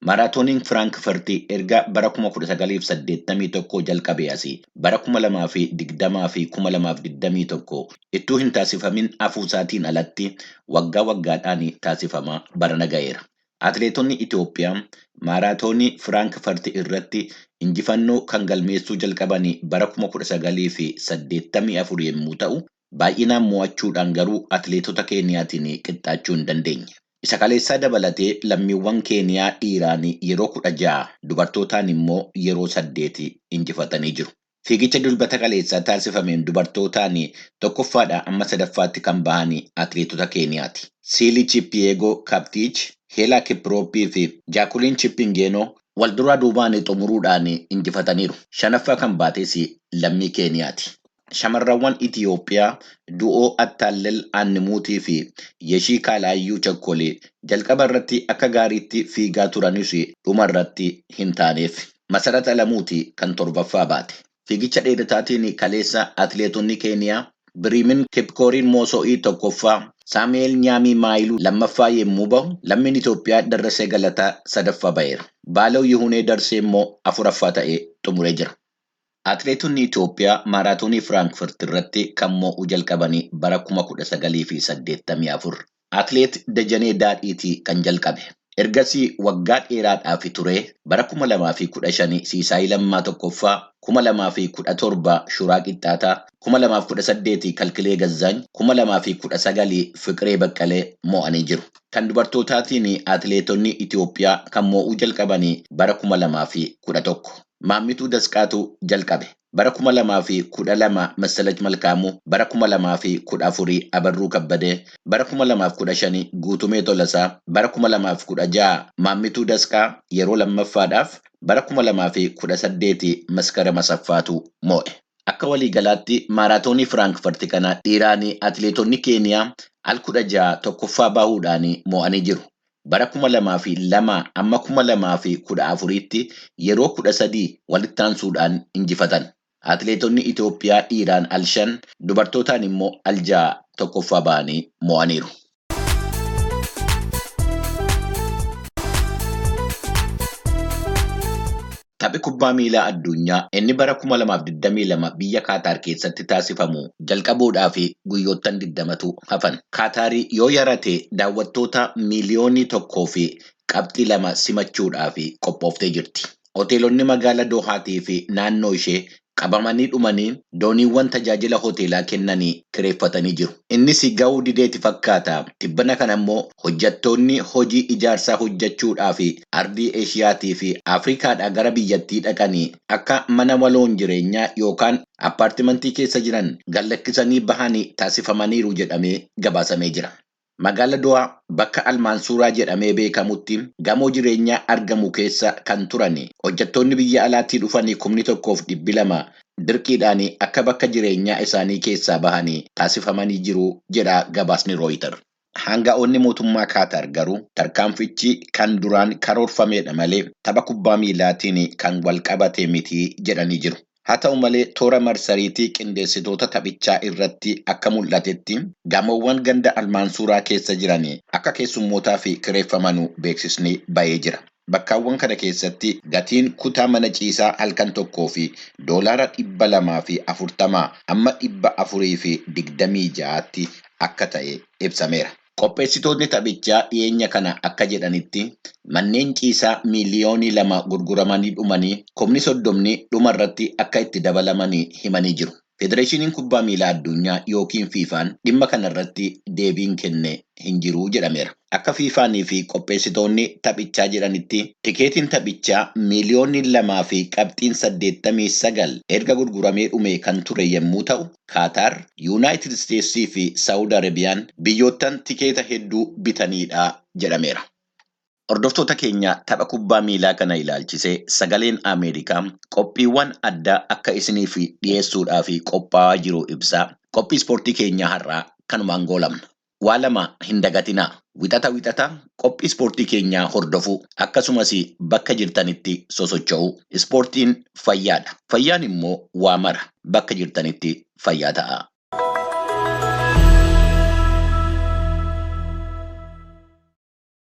Maaraatooniin Firaankfurt erga bara 1981 jalqabee asii bara 2020 fi 2021 ittuu hin taasifamin hafuusaatiin alatti waggaa waggaadhaan taasifamaa barana ga'eera. Atileetonni Itoophiyaa maaraatoonii Firaankfurt irratti injifannoo kan galmeessuu jalqabanii bara 1984 yommuu ta'u, baay'inaan mo'achuudhaan garuu atileetota Keeniyaatiin qixxaachuu hin dandeenye. Isa kaleessaa dabalatee lammiiwwan Keeniyaa dhiiraan yeroo 16, dubartootaan immoo yeroo 8 injifatanii jiru. Fiigicha dilbata kaleessaa taasifameen dubartootaan tokkoffaadhaa amma sadaffaatti kan bahan atileetota Keeniyaati. Siilii Chipyeegoo Kaptiich, Heelaa Kiprooppii fi Jaakuliin Chippingeenoo wal duraa duubaan xumuruudhaan injifataniiru. Shanaffaa kan baates lammii Keeniyaati. Shamarrawwan Itiyoophiyaa Du'oo Attaallel Aannimuutii fi Yeshii Kaalaayyuu Chakkolee jalqaba irratti akka gaariitti fiigaa turanis dhuma irratti hin taaneef. Masarat Alamuutii kan torbaffaa baate. Fiigicha dheerataatiin kaleessa atileetonni Keeniyaa Biriimin Kipkooriin Mooso'ii tokkoffaa, Saamu'eel Nyaamii Maayiluu lammaffaa yommuu bahu, lammiin Itoophiyaa Darrasee Galataa sadaffaa ba'eera. Baalaw Yihunee Darsee immoo afuraffaa ta'ee xumuree jira. Atileetonni Itoophiyaa maaraatoonii Firaankfurt irratti kan mo'uu jalqabanii bara 1984. Atileet Dajanee Daadhiitii kan jalqabe. Ergasii waggaa dheeraadhaaf ture bara 2015 Siisaayii Lammaa tokkoffaa, 2017 Shuraa Qixxaataa, 2018 Kalkilee Gazzaany, 2019 Fiqiree Baqqalee mo'anii jiru. Kan dubartootaatiin atileetonni Itoophiyaa kan mo'uu jalqabanii bara 2011. Maammituu Dasqaatu jalqabe. Bara 2012 Massalach Malkaamuu, bara 2014 Abarruu Kabbadee, bara 2015 Guutumee Tolasaa, bara 2016 Maammituu Dasqaa yeroo lammaffaadhaaf, bara 2018 Maskarama Saffaatu mo'e. Akka waliigalaatti maaraatoonii Firaankfurt kana dhiiraan atileetonni Keeniyaa al 16 tokkoffaa bahuudhaan mo'anii jiru. Bara 2002 amma 2014tti yeroo 13 walitti aansuudhaan injifatan. Atileetonni Itoophiyaa dhiiraan al 5, dubartootaan immoo al 6 tokkoffaa ba'anii mo'aniiru. Taphi kubbaa miilaa addunyaa inni bara 2022 biyya Kaataar keessatti taasifamu jalqabuudhaaf guyyoottan 20tu hafan. Kaataarii yoo yarate daawwattoota miliyoonii 1 fi qabxii 2 simachuudhaaf qophooftee jirti. Hoteelonni magaalaa Dohaatii fi naannoo ishee qabamanii dhumanii dooniiwwan tajaajila hoteelaa kennanii kireeffatanii jiru. Innis ga'uu dideeti fakkaata. Tibbana kana immoo hojjettoonni hojii ijaarsaa hojjechuudhaaf ardii Eeshiyaatii fi Afrikaadhaa gara biyyattii dhaqanii akka mana waloon jireenyaa yookaan appaartimantii keessa jiran gallakkisanii bahanii taasifamaniiru jedhamee gabaasamee jira. Magaalaa Dohaa bakka Almaansuuraa jedhamee beekamutti gamoo jireenyaa argamu keessa kan turan hojjettoonni biyya alaatii dhufanii 1,200 dirqiidhaan akka bakka jireenyaa isaanii keessaa bahanii taasifamanii jiru jedha gabaasni Rooyiter. Hanga'oonni mootummaa Kaataar garuu tarkaanfichi kan duraan karoorfamedha malee tapha kubbaa miilaatiin kan wal qabate miti jedhanii jiru. Haa ta'u malee toora marsariitii qindeessitoota taphichaa irratti akka mul'atetti gamoowwan ganda Almaansuuraa keessa jiran akka keessummootaa fi kireeffamanuu beeksisni ba'ee jira. Bakkaawwan kana keessatti gatiin kutaa mana ciisaa halkan tokkoo fi $240 amma $426 akka ta'e ibsameera. Qopheessitoonni taphichaa dhiyeenya kana akka jedhanitti manneen ciisaa miliyoonii 2 gurguramanii dhumanii 30,000 dhuma irratti akka itti dabalamanii himanii jiru. Federeeshiniin kubbaa miilaa addunyaa yookiin fiifaan dhimma kana irratti deebiin kenne hin jiru jedhameera. Akka fiifaanii fi qopheessitoonni taphichaa jedhanitti tikeetiin taphichaa miliyoonii 2 fi qabxiin 89 erga gurguramee dhume kan ture yommuu ta'u, Kaataar, Yuunaayitid Isteetsii fi Saawud Arabiyaan biyyoottan tikeeta hedduu bitanidha jedhameera. Hordoftoota keenya tapha kubbaa miilaa kana ilaalchisee sagaleen Ameerikaa qophiiwwan addaa akka isiniif dhiyeessuudhaaf qophaa'aa jiru ibsaa. Qophii ispoortii keenyaa har'aa kanumaan goolabna. Waa lama hin dagatinaa. Wixata qophii ispoortii keenyaa hordofuu akkasumas bakka jirtanitti sosocho'uu. Ispoortiin fayyaadha. Fayyaan immoo waa mara bakka jirtanitti fayyaa ta'a.